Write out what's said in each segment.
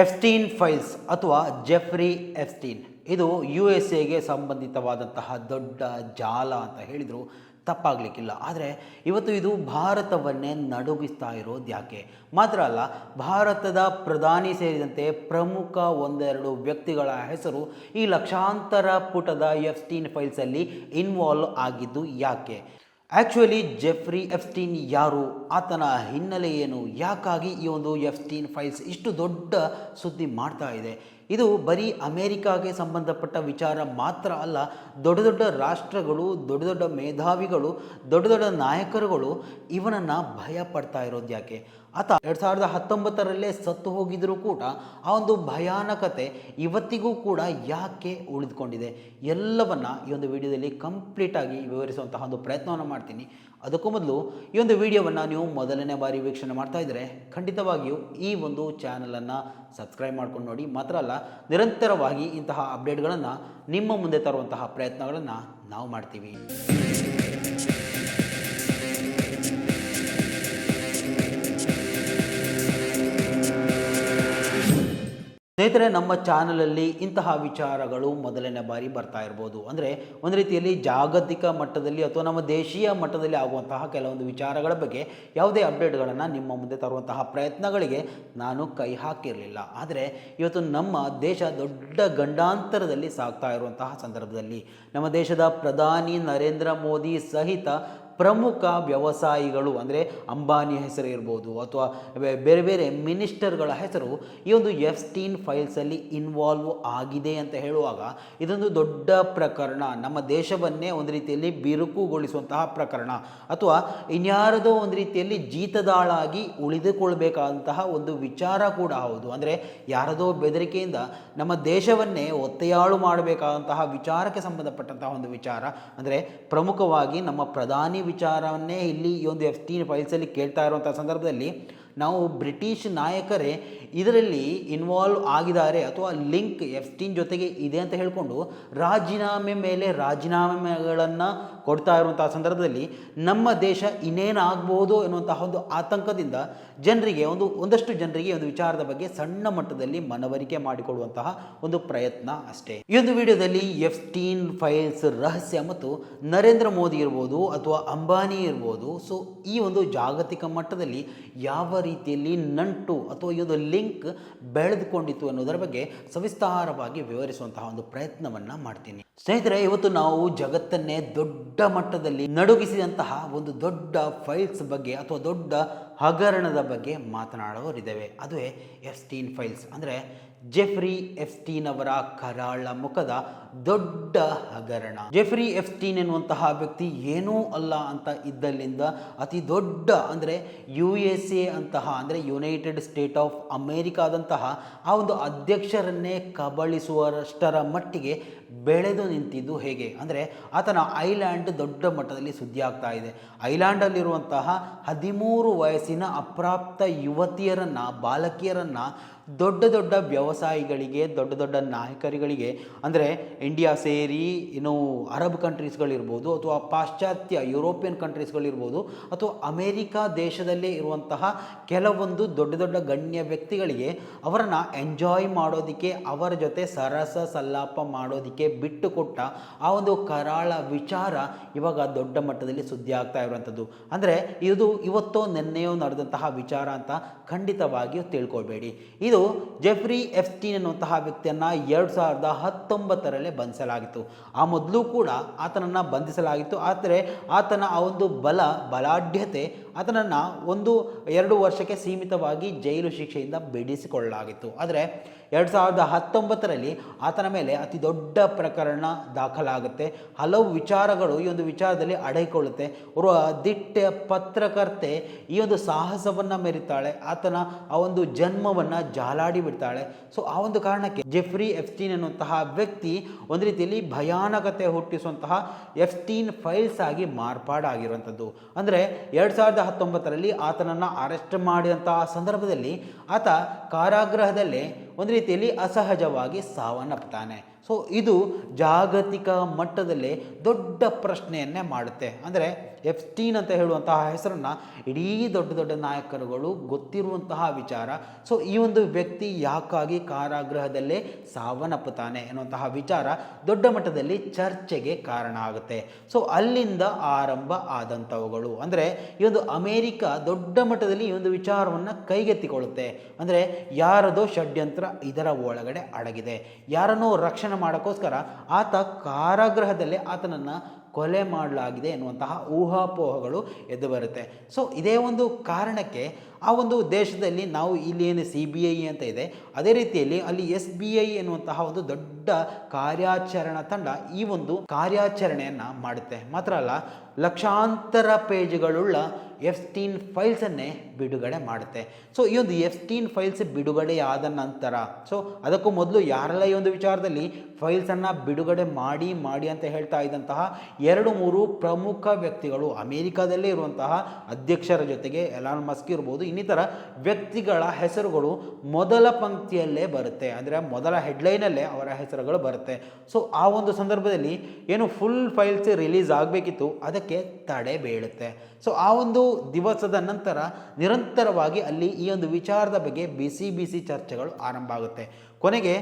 ಎಫ್ಸ್ಟೀನ್ files ಅಥವಾ Jeffrey ಎಫ್ಸ್ಟೀನ್ ಇದು USA ಸಂಬಂಧಿತವಾದಂತಹ ದೊಡ್ಡ ಜಾಲ ಅಂತ ಹೇಳಿದರೂ ತಪ್ಪಾಗಲಿಕ್ಕಿಲ್ಲ. ಆದರೆ ಇವತ್ತು ಇದು ಭಾರತವನ್ನೇ ನಡುಗಿಸ್ತಾ ಇರೋದು ಯಾಕೆ? ಮಾತ್ರ ಅಲ್ಲ, ಭಾರತದ ಪ್ರಧಾನಿ ಸೇರಿದಂತೆ ಪ್ರಮುಖ ಒಂದೆರಡು ವ್ಯಕ್ತಿಗಳ ಹೆಸರು ಈ ಲಕ್ಷಾಂತರ ಪುಟದ ಎಫ್ಸ್ಟೀನ್ ಫೈಲ್ಸಲ್ಲಿ ಇನ್ವಾಲ್ವ್ ಆಗಿದ್ದು ಯಾಕೆ? ಆ್ಯಕ್ಚುಲಿ ಜೆಫ್ರಿ ಎಫ್ಸ್ಟೀನ್ ಯಾರು, ಆತನ ಹಿನ್ನೆಲೆ ಏನು, ಯಾಕಾಗಿ ಈ ಒಂದು ಎಫ್ಸ್ಟೀನ್ ಫೈಲ್ಸ್ ಇಷ್ಟು ದೊಡ್ಡ ಸುದ್ದಿ ಮಾಡ್ತಾ ಇದೆ? ಇದು ಬರೀ ಅಮೇರಿಕಾಗೆ ಸಂಬಂಧಪಟ್ಟ ವಿಚಾರ ಮಾತ್ರ ಅಲ್ಲ, ದೊಡ್ಡ ದೊಡ್ಡ ರಾಷ್ಟ್ರಗಳು, ದೊಡ್ಡ ದೊಡ್ಡ ಮೇಧಾವಿಗಳು, ದೊಡ್ಡ ದೊಡ್ಡ ನಾಯಕರುಗಳು ಇವನನ್ನು ಭಯ ಪಡ್ತಾ ಇರೋದು ಯಾಕೆ? ಆತ 2019 ಸತ್ತು ಹೋಗಿದ್ರೂ ಕೂಡ ಆ ಒಂದು ಭಯಾನಕತೆ ಇವತ್ತಿಗೂ ಕೂಡ ಯಾಕೆ ಉಳಿದುಕೊಂಡಿದೆ? ಎಲ್ಲವನ್ನ ಈ ಒಂದು ವಿಡಿಯೋದಲ್ಲಿ ಕಂಪ್ಲೀಟಾಗಿ ವಿವರಿಸುವಂತಹ ಒಂದು ಪ್ರಯತ್ನವನ್ನು ಮಾಡ್ತೀನಿ. ಅದಕ್ಕೂ ಮೊದಲು ಈ ಒಂದು ವಿಡಿಯೋವನ್ನು ನೀವು ಮೊದಲನೇ ಬಾರಿ ವೀಕ್ಷಣೆ ಮಾಡ್ತಾ ಇದ್ದರೆ ಖಂಡಿತವಾಗಿಯೂ ಈ ಒಂದು ಚಾನಲನ್ನು ಸಬ್ಸ್ಕ್ರೈಬ್ ಮಾಡ್ಕೊಂಡು ನೋಡಿ. ಮಾತ್ರ ಅಲ್ಲ, ನಿರಂತರವಾಗಿ ಇಂತಹ ಅಪ್ಡೇಟ್ಗಳನ್ನು ನಿಮ್ಮ ಮುಂದೆ ತರುವಂತಹ ಪ್ರಯತ್ನಗಳನ್ನು ನಾವು ಮಾಡ್ತೀವಿ. ಸ್ನೇಹಿತರೆ, ನಮ್ಮ ಚಾನಲಲ್ಲಿ ಇಂತಹ ವಿಚಾರಗಳು ಮೊದಲನೇ ಬಾರಿ ಬರ್ತಾ ಇರ್ಬೋದು. ಅಂದರೆ ಒಂದು ರೀತಿಯಲ್ಲಿ ಜಾಗತಿಕ ಮಟ್ಟದಲ್ಲಿ ಅಥವಾ ನಮ್ಮ ದೇಶೀಯ ಮಟ್ಟದಲ್ಲಿ ಆಗುವಂತಹ ಕೆಲವೊಂದು ವಿಚಾರಗಳ ಬಗ್ಗೆ ಯಾವುದೇ ಅಪ್ಡೇಟ್ಗಳನ್ನು ನಿಮ್ಮ ಮುಂದೆ ತರುವಂತಹ ಪ್ರಯತ್ನಗಳಿಗೆ ನಾನು ಕೈ ಹಾಕಿರಲಿಲ್ಲ. ಆದರೆ ಇವತ್ತು ನಮ್ಮ ದೇಶ ದೊಡ್ಡ ಗಂಡಾಂತರದಲ್ಲಿ ಸಾಗ್ತಾ ಇರುವಂತಹ ಸಂದರ್ಭದಲ್ಲಿ ನಮ್ಮ ದೇಶದ ಪ್ರಧಾನಿ ನರೇಂದ್ರ ಮೋದಿ ಸಹಿತ ಪ್ರಮುಖ ವ್ಯವಸಾಯಿಗಳು ಅಂದರೆ ಅಂಬಾನಿ ಹೆಸರು ಇರ್ಬೋದು ಅಥವಾ ಬೇರೆ ಬೇರೆ ಮಿನಿಸ್ಟರ್ಗಳ ಹೆಸರು ಈ ಒಂದು ಎಫ್ಸ್ಟೀನ್ ಫೈಲ್ಸಲ್ಲಿ ಇನ್ವಾಲ್ವ್ ಆಗಿದೆ ಅಂತ ಹೇಳುವಾಗ ಇದೊಂದು ದೊಡ್ಡ ಪ್ರಕರಣ, ನಮ್ಮ ದೇಶವನ್ನೇ ಒಂದು ರೀತಿಯಲ್ಲಿ ಬಿರುಕುಗೊಳಿಸುವಂತಹ ಪ್ರಕರಣ, ಅಥವಾ ಇನ್ಯಾರದೋ ಒಂದು ರೀತಿಯಲ್ಲಿ ಜೀತದಾಳಾಗಿ ಉಳಿದುಕೊಳ್ಬೇಕಾದಂತಹ ಒಂದು ವಿಚಾರ ಕೂಡ ಹೌದು. ಅಂದರೆ ಯಾರದೋ ಬೆದರಿಕೆಯಿಂದ ನಮ್ಮ ದೇಶವನ್ನೇ ಒತ್ತೆಯಾಳು ಮಾಡಬೇಕಾದಂತಹ ವಿಚಾರಕ್ಕೆ ಸಂಬಂಧಪಟ್ಟಂತಹ ಒಂದು ವಿಚಾರ. ಅಂದರೆ ಪ್ರಮುಖವಾಗಿ ನಮ್ಮ ಪ್ರಧಾನಿ ವಿಚಾರವನ್ನೇ ಇಲ್ಲಿ ಈ ಒಂದು ಎಫ್ಸ್ಟೀನ್ ಫೈಲ್ಸಲ್ಲಿ ಕೇಳ್ತಾ ಇರುವಂಥ ಸಂದರ್ಭದಲ್ಲಿ ನಾವು ಬ್ರಿಟಿಷ್ ನಾಯಕರೇ ಇದರಲ್ಲಿ ಇನ್ವಾಲ್ವ್ ಆಗಿದ್ದಾರೆ ಅಥವಾ ಲಿಂಕ್ ಎಫ್ಸ್ಟೀನ್ ಜೊತೆಗೆ ಇದೆ ಅಂತ ಹೇಳಿಕೊಂಡು ರಾಜೀನಾಮೆ ಮೇಲೆ ರಾಜೀನಾಮೆಗಳನ್ನು ಕೊಡ್ತಾ ಇರುವಂತಹ ಸಂದರ್ಭದಲ್ಲಿ ನಮ್ಮ ದೇಶ ಇನ್ನೇನಾಗ್ಬೋದು ಎನ್ನುವಂತಹ ಒಂದು ಆತಂಕದಿಂದ ಜನರಿಗೆ ಒಂದಷ್ಟು ಜನರಿಗೆ ಒಂದು ವಿಚಾರದ ಬಗ್ಗೆ ಸಣ್ಣ ಮಟ್ಟದಲ್ಲಿ ಮನವರಿಕೆ ಮಾಡಿಕೊಡುವಂತಹ ಒಂದು ಪ್ರಯತ್ನ ಅಷ್ಟೇ. ಈ ಒಂದು ವಿಡಿಯೋದಲ್ಲಿ ಎಫ್ಸ್ಟೀನ್ ಫೈಲ್ಸ್ ರಹಸ್ಯ ಮತ್ತು ನರೇಂದ್ರ ಮೋದಿ ಇರ್ಬೋದು ಅಥವಾ ಅಂಬಾನಿ ಇರ್ಬೋದು, ಸೊ ಈ ಒಂದು ಜಾಗತಿಕ ಮಟ್ಟದಲ್ಲಿ ಯಾವ ರೀತಿಯಲ್ಲಿ ನಂಟು ಅಥವಾ ಈ ಒಂದು ಲಿಂಕ್ ಬೆಳೆದುಕೊಂಡಿತ್ತು ಅನ್ನೋದರ ಬಗ್ಗೆ ಸವಿಸ್ತಾರವಾಗಿ ವಿವರಿಸುವಂತಹ ಒಂದು ಪ್ರಯತ್ನವನ್ನು ಮಾಡ್ತೀನಿ. ಸ್ನೇಹಿತರೆ, ಇವತ್ತು ನಾವು ಜಗತ್ತನ್ನೇ ದೊಡ್ಡ ಮಟ್ಟದಲ್ಲಿ ನಡುಗಿಸಿದಂತಹ ಒಂದು ದೊಡ್ಡ ಫೈಲ್ಸ್ ಬಗ್ಗೆ ಅಥವಾ ದೊಡ್ಡ ಹಗರಣದ ಬಗ್ಗೆ ಮಾತನಾಡೋರಿದ್ದೇವೆ. ಅದುವೇ ಎಫ್ಸ್ಟೀನ್ ಫೈಲ್ಸ್. ಅಂದರೆ ಜೆಫ್ರಿ ಎಫ್ಸ್ಟೀನ್ ಅವರ ಕರಾಳ ಮುಖದ ದೊಡ್ಡ ಹಗರಣ. ಜೆಫ್ರಿ ಎಫ್ಸ್ಟೀನ್ ಎನ್ನುವಂತಹ ವ್ಯಕ್ತಿ ಏನೂ ಅಲ್ಲ ಅಂತ ಇದ್ದಲ್ಲಿಂದ ಅತಿ ದೊಡ್ಡ ಅಂದರೆ USA ಅಂತಹ ಅಂದರೆ ಯುನೈಟೆಡ್ ಸ್ಟೇಟ್ ಆಫ್ ಅಮೇರಿಕಾದಂತಹ ಆ ಒಂದು ಅಧ್ಯಕ್ಷರನ್ನೇ ಕಬಳಿಸುವಷ್ಟರ ಮಟ್ಟಿಗೆ ಬೆಳೆದು ನಿಂತಿದ್ದು ಹೇಗೆ? ಅಂದರೆ ಆತನ ಐಲ್ಯಾಂಡ್ ದೊಡ್ಡ ಮಟ್ಟದಲ್ಲಿ ಸುದ್ದಿ ಆಗ್ತಾ ಇದೆ. ಐಲ್ಯಾಂಡಲ್ಲಿರುವಂತಹ 13 ವಯಸ್ಸಿನ ಅಪ್ರಾಪ್ತ ಯುವತಿಯರನ್ನು, ಬಾಲಕಿಯರನ್ನು ದೊಡ್ಡ ದೊಡ್ಡ ವ್ಯವಸಾಯಿಗಳಿಗೆ, ದೊಡ್ಡ ದೊಡ್ಡ ನಾಯಕರುಗಳಿಗೆ, ಅಂದರೆ ಇಂಡಿಯಾ ಸೇರಿ ಇನ್ನು ಅರಬ್ ಕಂಟ್ರೀಸ್ಗಳಿರ್ಬೋದು ಅಥವಾ ಪಾಶ್ಚಾತ್ಯ ಯುರೋಪಿಯನ್ ಕಂಟ್ರೀಸ್ಗಳಿರ್ಬೋದು ಅಥವಾ ಅಮೇರಿಕಾ ದೇಶದಲ್ಲೇ ಇರುವಂತಹ ಕೆಲವೊಂದು ದೊಡ್ಡ ದೊಡ್ಡ ಗಣ್ಯ ವ್ಯಕ್ತಿಗಳಿಗೆ ಅವರನ್ನು ಎಂಜಾಯ್ ಮಾಡೋದಕ್ಕೆ, ಅವರ ಜೊತೆ ಸರಸ ಸಲ್ಲಾಪ ಮಾಡೋದಕ್ಕೆ ಬಿಟ್ಟು ಕೊಟ್ಟ ಆ ಒಂದು ಕರಾಳ ವಿಚಾರ ಇವಾಗ ದೊಡ್ಡ ಮಟ್ಟದಲ್ಲಿ ಸುದ್ದಿ ಆಗ್ತಾ ಇರುವಂಥದ್ದು. ಅಂದರೆ ಇದು ಇವತ್ತೋ ನಿನ್ನೆಯೋ ನಡೆದಂತಹ ವಿಚಾರ ಅಂತ ಖಂಡಿತವಾಗಿಯೂ ತಿಳ್ಕೊಳ್ಬೇಡಿ. ಇದು ಜೆಫ್ರಿ ಎಫ್ಸ್ಟೀನ್ ಎನ್ನುವಂತಹ ವ್ಯಕ್ತಿಯನ್ನು 2019 ಬಂಧಿಸಲಾಗಿತ್ತು. ಆ ಮೊದಲು ಕೂಡ ಆತನನ್ನು ಬಂಧಿಸಲಾಗಿತ್ತು. ಆದರೆ ಆತನ ಆ ಒಂದು ಬಲಾಢ್ಯತೆ ಆತನನ್ನು 1-2 ವರ್ಷಕ್ಕೆ ಸೀಮಿತವಾಗಿ ಜೈಲು ಶಿಕ್ಷೆಯಿಂದ ಬಿಡಿಸಿಕೊಳ್ಳಲಾಗಿತ್ತು. ಆದರೆ 2019 ಆತನ ಮೇಲೆ ಅತಿ ದೊಡ್ಡ ಪ್ರಕರಣ ದಾಖಲಾಗುತ್ತೆ. ಹಲವು ವಿಚಾರಗಳು ಈ ಒಂದು ವಿಚಾರದಲ್ಲಿ ಅಡಗಿಕೊಳ್ಳುತ್ತೆ. ಅವರು ದಿಟ್ಟ ಪತ್ರಕರ್ತೆ ಈ ಒಂದು ಸಾಹಸವನ್ನು ಮೆರಿತಾಳೆ, ಆತನ ಆ ಒಂದು ಜನ್ಮವನ್ನು ಜಾಲಾಡಿ ಬಿಡ್ತಾಳೆ. ಸೊ ಆ ಒಂದು ಕಾರಣಕ್ಕೆ ಜೆಫ್ರಿ ಎಫ್ಸ್ಟೀನ್ ಎನ್ನುವಂತಹ ವ್ಯಕ್ತಿ ಒಂದು ರೀತಿಯಲ್ಲಿ ಭಯಾನಕತೆ ಹುಟ್ಟಿಸುವಂತಹ ಎಫ್ಸ್ಟೀನ್ ಫೈಲ್ಸ್ ಆಗಿ ಮಾರ್ಪಾಡಾಗಿರುವಂಥದ್ದು. ಅಂದರೆ 2019 ಆತನನ್ನು ಅರೆಸ್ಟ್ ಮಾಡಿದಂತಹ ಸಂದರ್ಭದಲ್ಲಿ ಆತ ಕಾರಾಗೃಹದಲ್ಲೇ ಒಂದು ರೀತಿಯಲ್ಲಿ ಅಸಹಜವಾಗಿ ಸಾವನ್ನಪ್ಪುತ್ತಾನೆ. ಸೊ ಇದು ಜಾಗತಿಕ ಮಟ್ಟದಲ್ಲೇ ದೊಡ್ಡ ಪ್ರಶ್ನೆಯನ್ನೇ ಮಾಡುತ್ತೆ. ಅಂದರೆ ಎಪ್ಸ್ಟೀನ್ ಅಂತ ಹೇಳುವಂತಹ ಹೆಸರನ್ನು ಇಡೀ ದೊಡ್ಡ ದೊಡ್ಡ ನಾಯಕರುಗಳು ಗೊತ್ತಿರುವಂತಹ ವಿಚಾರ. ಸೊ ಈ ಒಂದು ವ್ಯಕ್ತಿ ಯಾಕಾಗಿ ಕಾರಾಗೃಹದಲ್ಲೇ ಸಾವನ್ನಪ್ಪುತ್ತಾನೆ ಎನ್ನುವಂತಹ ವಿಚಾರ ದೊಡ್ಡ ಮಟ್ಟದಲ್ಲಿ ಚರ್ಚೆಗೆ ಕಾರಣ ಆಗುತ್ತೆ. ಸೊ ಅಲ್ಲಿಂದ ಆರಂಭ ಆದಂಥವುಗಳು. ಅಂದರೆ ಈ ಒಂದು ಅಮೇರಿಕ ದೊಡ್ಡ ಮಟ್ಟದಲ್ಲಿ ಈ ಒಂದು ವಿಚಾರವನ್ನು ಕೈಗೆತ್ತಿಕೊಳ್ಳುತ್ತೆ. ಅಂದರೆ ಯಾರದೋ ಷಡ್ಯಂತ್ರ ಇದರ ಒಳಗಡೆ ಅಡಗಿದೆ, ಯಾರನ್ನೋ ರಕ್ಷಣೆ ಮಾಡೋಕ್ಕೋಸ್ಕರ ಆತ ಕಾರಾಗೃಹದಲ್ಲೇ ಆತನನ್ನು ಕೊಲೆ ಮಾಡಲಾಗಿದೆ ಎನ್ನುವಂತಹ ಊಹಾಪೋಹಗಳು ಎದ್ದು ಬರುತ್ತೆ. ಸೊ ಇದೇ ಒಂದು ಕಾರಣಕ್ಕೆ ಆ ಒಂದು ದೇಶದಲ್ಲಿ ನಾವು ಇಲ್ಲಿ ಏನು CBI ಅಂತ ಇದೆ, ಅದೇ ರೀತಿಯಲ್ಲಿ ಅಲ್ಲಿ SBI ಎನ್ನುವಂತಹ ಒಂದು ದೊಡ್ಡ ಕಾರ್ಯಾಚರಣಾ ತಂಡ ಈ ಒಂದು ಕಾರ್ಯಾಚರಣೆಯನ್ನು ಮಾಡುತ್ತೆ. ಮಾತ್ರ ಅಲ್ಲ, ಲಕ್ಷಾಂತರ ಪೇಜ್ಗಳುಳ್ಳ ಎಪ್ಸ್ಟೀನ್ ಫೈಲ್ಸನ್ನೇ ಬಿಡುಗಡೆ ಮಾಡುತ್ತೆ. ಸೊ ಈ ಒಂದು ಎಪ್ಸ್ಟೀನ್ ಫೈಲ್ಸ್ ಬಿಡುಗಡೆಯಾದ ನಂತರ, ಸೊ ಅದಕ್ಕೂ ಮೊದಲು ಯಾರೆಲ್ಲ ಈ ಒಂದು ವಿಚಾರದಲ್ಲಿ ಫೈಲ್ಸನ್ನು ಬಿಡುಗಡೆ ಮಾಡಿ ಅಂತ ಹೇಳ್ತಾ ಇದ್ದಂತಹ 2-3 ಪ್ರಮುಖ ವ್ಯಕ್ತಿಗಳು, ಅಮೇರಿಕಾದಲ್ಲೇ ಇರುವಂತಹ ಅಧ್ಯಕ್ಷರ ಜೊತೆಗೆ ಎಲಾನ್ ಮಸ್ಕ್ ಇರ್ಬೋದು, ಇನ್ನಿತರ ವ್ಯಕ್ತಿಗಳ ಹೆಸರುಗಳು ಮೊದಲ ಪಂಕ್ತಿಯಲ್ಲೇ ಬರುತ್ತೆ. ಅಂದರೆ ಮೊದಲ ಹೆಡ್ಲೈನಲ್ಲೇ ಅವರ ಹೆಸರುಗಳು ಬರುತ್ತೆ. ಸೊ ಆ ಒಂದು ಸಂದರ್ಭದಲ್ಲಿ ಏನು ಫುಲ್ ಫೈಲ್ಸ್ ರಿಲೀಸ್ ಆಗಬೇಕಿತ್ತು, ಅದಕ್ಕೆ ತಡೆ ಬೀಳುತ್ತೆ. ಸೊ ಆ ಒಂದು ದಿವಸದ ನಂತರ ನಿರಂತರವಾಗಿ ಅಲ್ಲಿ ಈ ಒಂದು ವಿಚಾರದ ಬಗ್ಗೆ ಬಿಸಿ ಚರ್ಚೆಗಳು ಆರಂಭ ಆಗುತ್ತೆ. ಕೊನೆಗೆ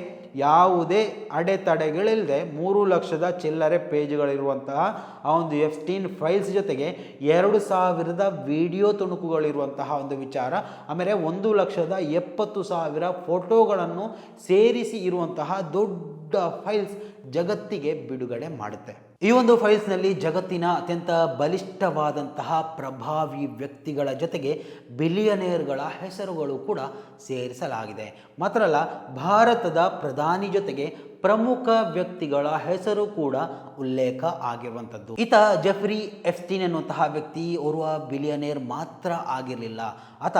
ಯಾವುದೇ ಅಡೆತಡೆಗಳಿಲ್ಲದೆ 3 ಲಕ್ಷದ ಚಿಲ್ಲರೆ ಪೇಜ್ಗಳಿರುವಂತಹ ಆ ಒಂದು ಎಪ್ಸ್ಟೀನ್ ಫೈಲ್ಸ್ ಜೊತೆಗೆ 2,000 ವಿಡಿಯೋ ತುಣುಕುಗಳಿರುವಂತಹ ಒಂದು ವಿಚಾರ, ಆಮೇಲೆ 1,70,000 ಫೋಟೋಗಳನ್ನು ಸೇರಿಸಿ ಇರುವಂತಹ ದೊಡ್ಡ ಫೈಲ್ಸ್ ಜಗತ್ತಿಗೆ ಬಿಡುಗಡೆ ಮಾಡುತ್ತೆ. ಈ ಒಂದು ಫೈಲ್ಸ್ನಲ್ಲಿ ಜಗತ್ತಿನ ಅತ್ಯಂತ ಬಲಿಷ್ಠವಾದಂತಹ ಪ್ರಭಾವಿ ವ್ಯಕ್ತಿಗಳ ಜೊತೆಗೆ ಬಿಲಿಯನೇರ್ಗಳ ಹೆಸರುಗಳು ಕೂಡ ಸೇರಿಸಲಾಗಿದೆ. ಮಾತ್ರ ಅಲ್ಲ, ಭಾರತದ ಪ್ರಧಾನಿ ಜೊತೆಗೆ ಪ್ರಮುಖ ವ್ಯಕ್ತಿಗಳ ಹೆಸರು ಕೂಡ ಉಲ್ಲೇಖ ಆಗಿರುವಂಥದ್ದು. ಈತ ಜೆಫ್ರಿ ಎಪ್ಸ್ಟೀನ್ ಎನ್ನುವಂತಹ ವ್ಯಕ್ತಿ ಓರ್ವ ಬಿಲಿಯನೇರ್ ಮಾತ್ರ ಆಗಿರಲಿಲ್ಲ, ಆತ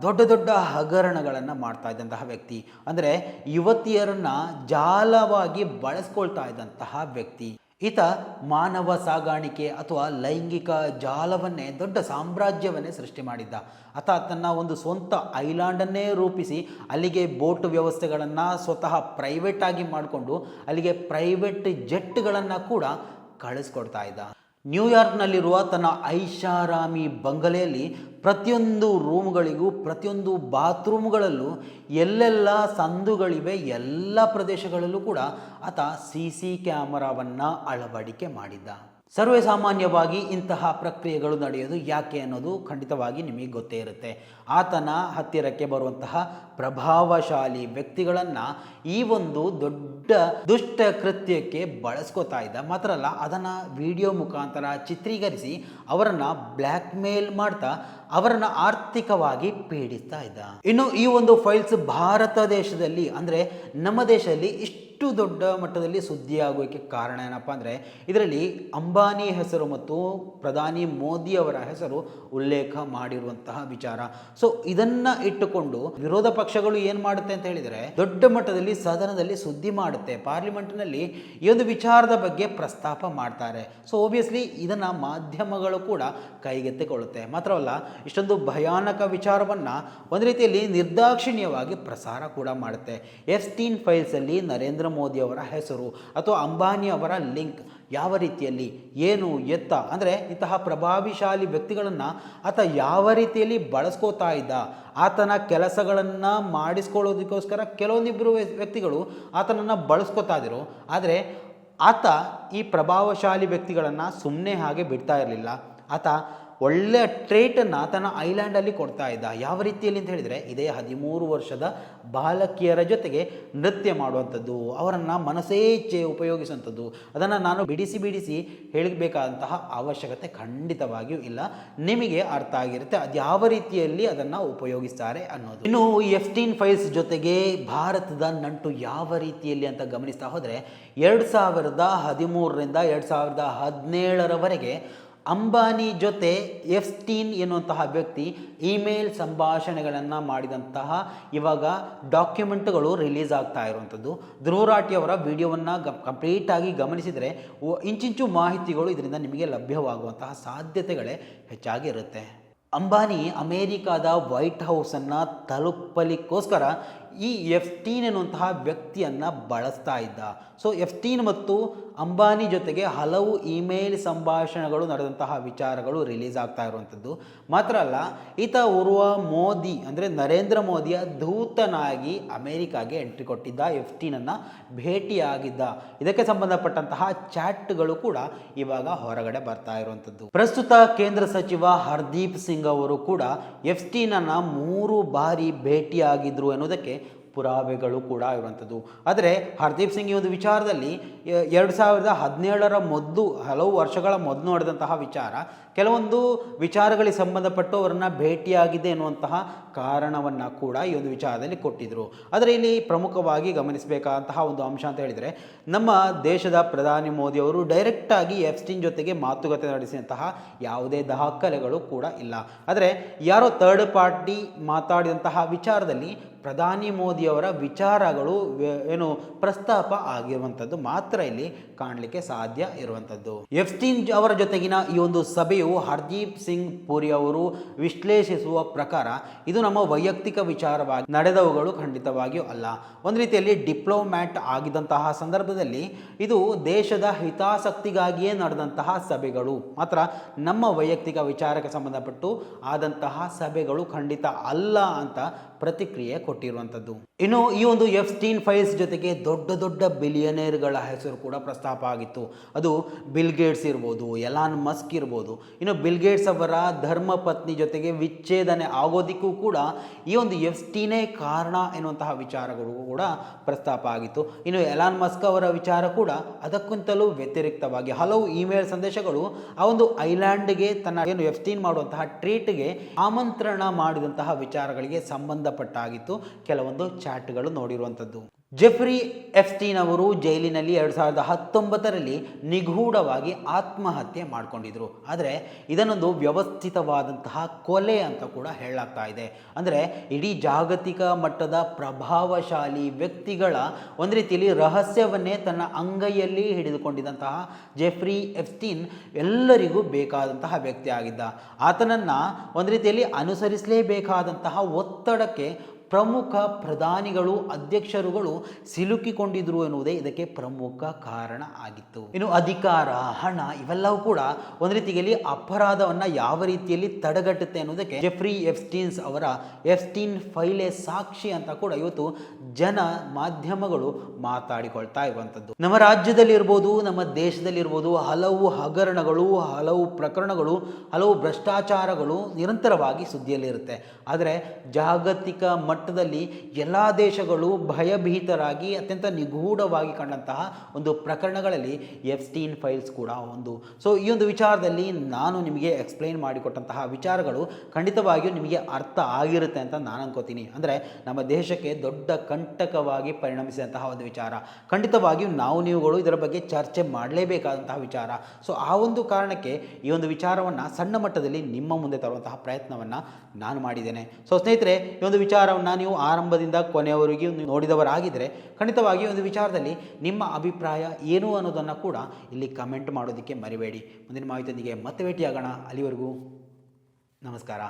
ದೊಡ್ಡ ದೊಡ್ಡ ಹಗರಣಗಳನ್ನು ಮಾಡ್ತಾ ಇದ್ದಂತಹ ವ್ಯಕ್ತಿ. ಅಂದರೆ ಯುವತಿಯರನ್ನು ಜಾಲವಾಗಿ ಬಳಸ್ಕೊಳ್ತಾ ಇದ್ದಂತಹ ವ್ಯಕ್ತಿ. ಈತ ಮಾನವ ಸಾಗಾಣಿಕೆ ಅಥವಾ ಲೈಂಗಿಕ ಜಾಲವನ್ನೇ, ದೊಡ್ಡ ಸಾಮ್ರಾಜ್ಯವನ್ನೇ ಸೃಷ್ಟಿ ಮಾಡಿದ್ದ. ಆತ ತನ್ನ ಒಂದು ಸ್ವಂತ ಐಲ್ಯಾಂಡನ್ನೇ ರೂಪಿಸಿ ಅಲ್ಲಿಗೆ ಬೋಟ್ ವ್ಯವಸ್ಥೆಗಳನ್ನು ಸ್ವತಃ ಪ್ರೈವೇಟ್ ಆಗಿ ಮಾಡಿಕೊಂಡು ಅಲ್ಲಿಗೆ ಪ್ರೈವೇಟ್ ಜೆಟ್ಗಳನ್ನು ಕೂಡ ಕಳಿಸ್ಕೊಡ್ತಾ ಇದ್ದ. ನ್ಯೂಯಾರ್ಕ್ನಲ್ಲಿರುವ ತನ್ನ ಐಷಾರಾಮಿ ಬಂಗಲೆಯಲ್ಲಿ ಪ್ರತಿಯೊಂದು ರೂಮ್ಗಳಿಗೂ, ಪ್ರತಿಯೊಂದು ಬಾತ್ರೂಮ್ಗಳಲ್ಲೂ ಎಲ್ಲೆಲ್ಲ ಸಂದುಗಳಿವೆ, ಎಲ್ಲ ಪ್ರದೇಶಗಳಲ್ಲೂ ಕೂಡ ಆತ CC ಕ್ಯಾಮರಾವನ್ನು ಅಳವಡಿಕೆ ಮಾಡಿದ್ದ. ಸರ್ವೇ ಸಾಮಾನ್ಯವಾಗಿ ಇಂತಹ ಪ್ರಕ್ರಿಯೆಗಳು ನಡೆಯೋದು ಯಾಕೆ ಅನ್ನೋದು ಖಂಡಿತವಾಗಿ ನಿಮಗೆ ಗೊತ್ತೇ ಇರುತ್ತೆ. ಆತನ ಹತ್ತಿರಕ್ಕೆ ಬರುವಂತಹ ಪ್ರಭಾವಶಾಲಿ ವ್ಯಕ್ತಿಗಳನ್ನು ಈ ಒಂದು ದೊಡ್ಡ ದುಷ್ಟ ಕೃತ್ಯಕ್ಕೆ ಬಳಸ್ಕೋತಾ ಇದ್ದ. ಮಾತ್ರ ಅಲ್ಲ, ಅದನ್ನು ವಿಡಿಯೋ ಮುಖಾಂತರ ಚಿತ್ರೀಕರಿಸಿ ಅವರನ್ನು ಬ್ಲ್ಯಾಕ್ ಮೇಲ್ ಮಾಡ್ತಾ ಅವರನ್ನು ಆರ್ಥಿಕವಾಗಿ ಪೀಡಿಸ್ತಾ ಇದ್ದ. ಇನ್ನು ಈ ಒಂದು ಫೈಲ್ಸ್ ಭಾರತ ದೇಶದಲ್ಲಿ, ಅಂದರೆ ನಮ್ಮ ದೇಶದಲ್ಲಿ ಇಷ್ಟು ದೊಡ್ಡ ಮಟ್ಟದಲ್ಲಿ ಸುದ್ದಿಯಾಗೋಕ್ಕೆ ಕಾರಣ ಏನಪ್ಪ ಅಂದರೆ, ಇದರಲ್ಲಿ ಅಂಬಾನಿ ಹೆಸರು ಮತ್ತು ಪ್ರಧಾನಿ ಮೋದಿ ಅವರ ಹೆಸರು ಉಲ್ಲೇಖ ಮಾಡಿರುವಂತಹ ವಿಚಾರ. ಸೊ ಇದನ್ನು ಇಟ್ಟುಕೊಂಡು ವಿರೋಧ ಪಕ್ಷಗಳು ಏನು ಮಾಡುತ್ತೆ ಅಂತ ಹೇಳಿದರೆ, ದೊಡ್ಡ ಮಟ್ಟದಲ್ಲಿ ಸದನದಲ್ಲಿ ಸುದ್ದಿ ಮಾಡುತ್ತೆ, ಪಾರ್ಲಿಮೆಂಟ್ನಲ್ಲಿ ಈ ಒಂದು ವಿಚಾರದ ಬಗ್ಗೆ ಪ್ರಸ್ತಾಪ ಮಾಡ್ತಾರೆ. ಸೊ ಓಬಿಯಸ್ಲಿ ಇದನ್ನು ಮಾಧ್ಯಮಗಳು ಕೂಡ ಕೈಗೆತ್ತಿಕೊಳ್ಳುತ್ತೆ. ಮಾತ್ರವಲ್ಲ, ಇಷ್ಟೊಂದು ಭಯಾನಕ ವಿಚಾರವನ್ನು ಒಂದು ರೀತಿಯಲ್ಲಿ ನಿರ್ದಾಕ್ಷಿಣ್ಯವಾಗಿ ಪ್ರಸಾರ ಕೂಡ ಮಾಡುತ್ತೆ. ಎಪ್ಸ್ಟೀನ್ ಫೈಲ್ಸಲ್ಲಿ ನರೇಂದ್ರ ಮೋದಿ ಅವರ ಹೆಸರು ಅಥವಾ ಅಂಬಾನಿ ಅವರ ಲಿಂಕ್ ಯಾವ ರೀತಿಯಲ್ಲಿ, ಏನು ಎತ್ತ, ಅಂದರೆ ಇಂತಹ ಪ್ರಭಾವಿಶಾಲಿ ವ್ಯಕ್ತಿಗಳನ್ನು ಆತ ಯಾವ ರೀತಿಯಲ್ಲಿ ಬಳಸ್ಕೋತಾ ಇದ್ದ, ಆತನ ಕೆಲಸಗಳನ್ನು ಮಾಡಿಸ್ಕೊಳ್ಳೋದಕ್ಕೋಸ್ಕರ ಕೆಲವೊಂದಿಬ್ಬರು ವ್ಯಕ್ತಿಗಳು ಆತನನ್ನು ಬಳಸ್ಕೋತಾ ಇದ್ರು. ಆದರೆ ಆತ ಈ ಪ್ರಭಾವಶಾಲಿ ವ್ಯಕ್ತಿಗಳನ್ನು ಸುಮ್ಮನೆ ಹಾಗೆ ಬಿಡ್ತಾ ಇರಲಿಲ್ಲ. ಆತ ಒಳ್ಳೆಯ ಟ್ರೇಟನ್ನು ತನ್ನ ಐಲ್ಯಾಂಡಲ್ಲಿ ಕೊಡ್ತಾ ಇದ್ದ. ಯಾವ ರೀತಿಯಲ್ಲಿ ಅಂತ ಹೇಳಿದರೆ, ಇದೇ 13 ವರ್ಷದ ಬಾಲಕಿಯರ ಜೊತೆಗೆ ನೃತ್ಯ ಮಾಡುವಂಥದ್ದು, ಅವರನ್ನು ಮನಸೇಚ್ಛೆ ಉಪಯೋಗಿಸುವಂಥದ್ದು, ಅದನ್ನು ನಾನು ಬಿಡಿಸಿ ಹೇಳಬೇಕಾದಂತಹ ಅವಶ್ಯಕತೆ ಖಂಡಿತವಾಗಿಯೂ ಇಲ್ಲ. ನಿಮಗೆ ಅರ್ಥ ಆಗಿರುತ್ತೆ ಅದು ಯಾವ ರೀತಿಯಲ್ಲಿ ಅದನ್ನು ಉಪಯೋಗಿಸ್ತಾರೆ ಅನ್ನೋದು. ಇನ್ನು ಈ ಎಪ್ಸ್ಟೀನ್ ಫೈಲ್ಸ್ ಜೊತೆಗೆ ಭಾರತದ ನಂಟು ಯಾವ ರೀತಿಯಲ್ಲಿ ಅಂತ ಗಮನಿಸ್ತಾ ಹೋದರೆ, 2013ರಿಂದ 2017ರವರೆಗೆ ಅಂಬಾನಿ ಜೊತೆ ಎಪ್ಸ್ಟೀನ್ ಎನ್ನುವಂತಹ ವ್ಯಕ್ತಿ ಇಮೇಲ್ ಸಂಭಾಷಣೆಗಳನ್ನು ಮಾಡಿದಂತಹ ಇವಾಗ ಡಾಕ್ಯುಮೆಂಟ್ಗಳು ರಿಲೀಸ್ ಆಗ್ತಾ ಇರುವಂಥದ್ದು. ಧ್ರುವ ರಾಠಿ ಅವರ ವಿಡಿಯೋವನ್ನು ಕಂಪ್ಲೀಟಾಗಿ ಗಮನಿಸಿದರೆ ಇಂಚಿಂಚು ಮಾಹಿತಿಗಳು ಇದರಿಂದ ನಿಮಗೆ ಲಭ್ಯವಾಗುವಂತಹ ಸಾಧ್ಯತೆಗಳೇ ಹೆಚ್ಚಾಗಿರುತ್ತೆ. ಅಂಬಾನಿ ಅಮೇರಿಕಾದ ವೈಟ್ ಹೌಸನ್ನು ತಲುಪಲಿಕ್ಕೋಸ್ಕರ ಈ ಎಫ್ಸ್ಟೀನ್ ಎನ್ನುವಂತಹ ವ್ಯಕ್ತಿಯನ್ನು ಬಳಸ್ತಾ ಇದ್ದ. ಸೊ ಎಫ್ಸ್ಟೀನ್ ಮತ್ತು ಅಂಬಾನಿ ಜೊತೆಗೆ ಹಲವು ಇಮೇಲ್ ಸಂಭಾಷಣೆಗಳು ನಡೆದಂತಹ ವಿಚಾರಗಳು ರಿಲೀಸ್ ಆಗ್ತಾ ಇರುವಂಥದ್ದು. ಮಾತ್ರ ಅಲ್ಲ, ಈತ ಓರ್ವ ಮೋದಿ ಅಂದರೆ ನರೇಂದ್ರ ಮೋದಿಯ ದೂತನಾಗಿ ಅಮೆರಿಕಾಗೆ ಎಂಟ್ರಿ ಕೊಟ್ಟಿದ್ದ, ಎಫ್ಸ್ಟೀನನ್ನು ಭೇಟಿಯಾಗಿದ್ದ. ಇದಕ್ಕೆ ಸಂಬಂಧಪಟ್ಟಂತಹ ಚಾಟ್ಗಳು ಕೂಡ ಇವಾಗ ಹೊರಗಡೆ ಬರ್ತಾ ಇರುವಂಥದ್ದು. ಪ್ರಸ್ತುತ ಕೇಂದ್ರ ಸಚಿವ ಹರ್ದೀಪ್ ಸಿಂಗ್ ಅವರು ಕೂಡ ಎಫ್ಸ್ಟೀನನ್ನು 3 ಬಾರಿ ಭೇಟಿಯಾಗಿದ್ರು ಎನ್ನುವುದಕ್ಕೆ ಪುರಾವೆಗಳು ಕೂಡ ಇರುವಂಥದ್ದು. ಆದರೆ ಹರ್ದೀಪ್ ಸಿಂಗ್ ಈ ಒಂದು ವಿಚಾರದಲ್ಲಿ 2017ರ ಮೊದಲು, ಹಲವು ವರ್ಷಗಳ ಮೊದಲು ನಡೆದಂತಹ ವಿಚಾರ, ಕೆಲವೊಂದು ವಿಚಾರಗಳಿಗೆ ಸಂಬಂಧಪಟ್ಟು ಅವರನ್ನು ಭೇಟಿಯಾಗಿದೆ ಎನ್ನುವಂತಹ ಕಾರಣವನ್ನು ಕೂಡ ಈ ಒಂದು ವಿಚಾರದಲ್ಲಿ ಕೊಟ್ಟಿದ್ದರು. ಆದರೆ ಇಲ್ಲಿ ಪ್ರಮುಖವಾಗಿ ಗಮನಿಸಬೇಕಾದಂತಹ ಒಂದು ಅಂಶ ಅಂತ ಹೇಳಿದರೆ, ನಮ್ಮ ದೇಶದ ಪ್ರಧಾನಿ ಮೋದಿಯವರು ಡೈರೆಕ್ಟಾಗಿ ಎಫ್ಸ್ಟೀನ್ ಜೊತೆಗೆ ಮಾತುಕತೆ ನಡೆಸಿದಂತಹ ಯಾವುದೇ ದಾಖಲೆಗಳು ಕೂಡ ಇಲ್ಲ. ಆದರೆ ಯಾರೋ ಥರ್ಡ್ ಪಾರ್ಟಿ ಮಾತಾಡಿದಂತಹ ವಿಚಾರದಲ್ಲಿ ಪ್ರಧಾನಿ ಮೋದಿಯವರ ವಿಚಾರಗಳು ಪ್ರಸ್ತಾಪ ಆಗಿರುವಂಥದ್ದು ಮಾತ್ರ ಇಲ್ಲಿ ಕಾಣಲಿಕ್ಕೆ ಸಾಧ್ಯ ಇರುವಂಥದ್ದು. ಎಫ್ಸ್ಟೀನ್ ಅವರ ಜೊತೆಗಿನ ಈ ಒಂದು ಸಭೆಯು ಹರ್ದೀಪ್ ಸಿಂಗ್ ಪುರಿ ಅವರು ವಿಶ್ಲೇಷಿಸುವ ಪ್ರಕಾರ ಇದು ನಮ್ಮ ವೈಯಕ್ತಿಕ ವಿಚಾರವಾಗಿ ನಡೆದವುಗಳು ಖಂಡಿತವಾಗಿಯೂ ಅಲ್ಲ. ಒಂದು ರೀತಿಯಲ್ಲಿ ಡಿಪ್ಲೊಮ್ಯಾಟ್ ಆಗಿದ್ದಂತಹ ಸಂದರ್ಭದಲ್ಲಿ ಇದು ದೇಶದ ಹಿತಾಸಕ್ತಿಗಾಗಿಯೇ ನಡೆದಂತಹ ಸಭೆಗಳು ಮಾತ್ರ, ನಮ್ಮ ವೈಯಕ್ತಿಕ ವಿಚಾರಕ್ಕೆ ಸಂಬಂಧಪಟ್ಟು ಆದಂತಹ ಸಭೆಗಳು ಖಂಡಿತ ಅಲ್ಲ ಅಂತ ಪ್ರತಿಕ್ರಿಯೆ ಕೊಟ್ಟಿರುವಂಥದ್ದು. ಇನ್ನು ಈ ಒಂದು ಎಫ್ಸ್ಟೀನ್ ಫೈಲ್ಸ್ ಜೊತೆಗೆ ದೊಡ್ಡ ದೊಡ್ಡ ಬಿಲಿಯನೇರ್ಗಳ ಹೆಸರು ಕೂಡ ಪ್ರಸ್ತಾಪ ಆಗಿತ್ತು. ಅದು ಬಿಲ್ ಗೇಟ್ಸ್ ಇರ್ಬೋದು, ಎಲಾನ್ ಮಸ್ಕ್ ಇರ್ಬೋದು. ಇನ್ನು ಬಿಲ್ ಗೇಟ್ಸ್ ಅವರ ಧರ್ಮ ಪತ್ನಿ ಜೊತೆಗೆ ವಿಚ್ಛೇದನೆ ಆಗೋದಕ್ಕೂ ಕೂಡ ಈ ಒಂದು ಎಫ್ಸ್ಟೀನೇ ಕಾರಣ ಎನ್ನುವಂತಹ ವಿಚಾರಗಳು ಕೂಡ ಪ್ರಸ್ತಾಪ ಆಗಿತ್ತು. ಇನ್ನು ಎಲಾನ್ ಮಸ್ಕ್ ಅವರ ವಿಚಾರ ಕೂಡ ಅದಕ್ಕಿಂತಲೂ ವ್ಯತಿರಿಕ್ತವಾಗಿ ಹಲವು ಇಮೇಲ್ ಸಂದೇಶಗಳು ಆ ಒಂದು ಐಲ್ಯಾಂಡ್ಗೆ ತನ್ನ ಎಫ್ಸ್ಟೀನ್ ಮಾಡುವಂತಹ ಟ್ರೀಟ್ಗೆ ಆಮಂತ್ರಣ ಮಾಡಿದಂತಹ ವಿಚಾರಗಳಿಗೆ ಸಂಬಂಧಪಟ್ಟಾಗಿತ್ತು ಕೆಲವೊಂದು ಚಾಟ್ಗಳು ನೋಡಿರುವಂಥದ್ದು. ಜೆಫ್ರಿ ಎಫ್ಸ್ಟೀನ್ ಅವರು ಜೈಲಿನಲ್ಲಿ 2019ರಲ್ಲಿ ನಿಗೂಢವಾಗಿ ಆತ್ಮಹತ್ಯೆ ಮಾಡಿಕೊಂಡಿದ್ರು. ಆದರೆ ಇದನ್ನೊಂದು ವ್ಯವಸ್ಥಿತವಾದಂತಹ ಕೊಲೆ ಅಂತ ಕೂಡ ಹೇಳಲಾಗ್ತಾ ಇದೆ. ಅಂದರೆ ಇಡೀ ಜಾಗತಿಕ ಮಟ್ಟದ ಪ್ರಭಾವಶಾಲಿ ವ್ಯಕ್ತಿಗಳ ಒಂದು ರೀತಿಯಲ್ಲಿ ರಹಸ್ಯವನ್ನೇ ತನ್ನ ಅಂಗೈಯಲ್ಲಿ ಹಿಡಿದುಕೊಂಡಿದ್ದಂತಹ ಜೆಫ್ರಿ ಎಫ್ಸ್ಟೀನ್ ಎಲ್ಲರಿಗೂ ಬೇಕಾದಂತಹ ವ್ಯಕ್ತಿ ಆಗಿದ್ದ. ಆತನನ್ನು ಒಂದು ರೀತಿಯಲ್ಲಿ ಅನುಸರಿಸಲೇಬೇಕಾದಂತಹ ಒತ್ತಡಕ್ಕೆ ಪ್ರಮುಖ ಪ್ರಧಾನಿಗಳು, ಅಧ್ಯಕ್ಷರುಗಳು ಸಿಲುಕಿಕೊಂಡಿದ್ರು ಎನ್ನುವುದೇ ಇದಕ್ಕೆ ಪ್ರಮುಖ ಕಾರಣ ಆಗಿತ್ತು. ಇನ್ನು ಅಧಿಕಾರ, ಹಣ ಇವೆಲ್ಲವೂ ಕೂಡ ಒಂದು ರೀತಿಯಲ್ಲಿ ಅಪರಾಧವನ್ನು ಯಾವ ರೀತಿಯಲ್ಲಿ ತಡೆಗಟ್ಟುತ್ತೆ ಅನ್ನೋದಕ್ಕೆ ಜೆಫ್ರಿ ಎಫ್ಸ್ಟೀನ್ಸ್ ಅವರ ಎಫ್ಸ್ಟೀನ್ ಫೈಲೇ ಸಾಕ್ಷಿ ಅಂತ ಕೂಡ ಇವತ್ತು ಜನ ಮಾಧ್ಯಮಗಳು ಮಾತಾಡಿಕೊಳ್ತಾ ಇರುವಂಥದ್ದು. ನಮ್ಮ ರಾಜ್ಯದಲ್ಲಿರ್ಬೋದು, ನಮ್ಮ ದೇಶದಲ್ಲಿರ್ಬೋದು ಹಲವು ಹಗರಣಗಳು, ಹಲವು ಪ್ರಕರಣಗಳು, ಹಲವು ಭ್ರಷ್ಟಾಚಾರಗಳು ನಿರಂತರವಾಗಿ ಸುದ್ದಿಯಲ್ಲಿರುತ್ತೆ. ಆದರೆ ಜಾಗತಿಕ ಮಟ್ಟದಲ್ಲಿ ಎಲ್ಲ ದೇಶಗಳು ಭಯಭೀತರಾಗಿ ಅತ್ಯಂತ ನಿಗೂಢವಾಗಿ ಕಂಡಂತಹ ಒಂದು ಪ್ರಕರಣಗಳಲ್ಲಿ ಎಫ್ಸ್ಟೀನ್ ಫೈಲ್ಸ್ ಕೂಡ ಒಂದು. ಸೊ ಈ ಒಂದು ವಿಚಾರದಲ್ಲಿ ನಾನು ನಿಮಗೆ ಎಕ್ಸ್ಪ್ಲೈನ್ ಮಾಡಿಕೊಟ್ಟಂತಹ ವಿಚಾರಗಳು ಖಂಡಿತವಾಗಿಯೂ ನಿಮಗೆ ಅರ್ಥ ಆಗಿರುತ್ತೆ ಅಂತ ನಾನು ಅನ್ಕೋತೀನಿ. ಅಂದರೆ ನಮ್ಮ ದೇಶಕ್ಕೆ ದೊಡ್ಡ ಕಂಟಕವಾಗಿ ಪರಿಣಮಿಸಿದಂತಹ ಒಂದು ವಿಚಾರ, ಖಂಡಿತವಾಗಿಯೂ ನೀವುಗಳು ಇದರ ಬಗ್ಗೆ ಚರ್ಚೆ ಮಾಡಲೇಬೇಕಾದಂತಹ ವಿಚಾರ. ಸೊ ಆ ಒಂದು ಕಾರಣಕ್ಕೆ ಈ ಒಂದು ವಿಚಾರವನ್ನು ಸಣ್ಣ ಮಟ್ಟದಲ್ಲಿ ನಿಮ್ಮ ಮುಂದೆ ತರುವಂತಹ ಪ್ರಯತ್ನವನ್ನು ನಾನು ಮಾಡಿದ್ದೇನೆ. ಸೊ ಸ್ನೇಹಿತರೆ, ಈ ಒಂದು ವಿಚಾರವನ್ನು ನೀವು ಆರಂಭದಿಂದ ಕೊನೆಯವರೆಗೂ ನೋಡಿದವರಾಗಿದ್ದರೆ ಖಂಡಿತವಾಗಿ ಒಂದು ವಿಚಾರದಲ್ಲಿ ನಿಮ್ಮ ಅಭಿಪ್ರಾಯ ಏನು ಅನ್ನೋದನ್ನು ಕೂಡ ಇಲ್ಲಿ ಕಮೆಂಟ್ ಮಾಡೋದಕ್ಕೆ ಮರಿಬೇಡಿ. ಮುಂದಿನ ಮಾಹಿತಿಯೊಂದಿಗೆ ಮತ್ತೆ ಭೇಟಿಯಾಗೋಣ. ಅಲ್ಲಿವರೆಗೂ ನಮಸ್ಕಾರ.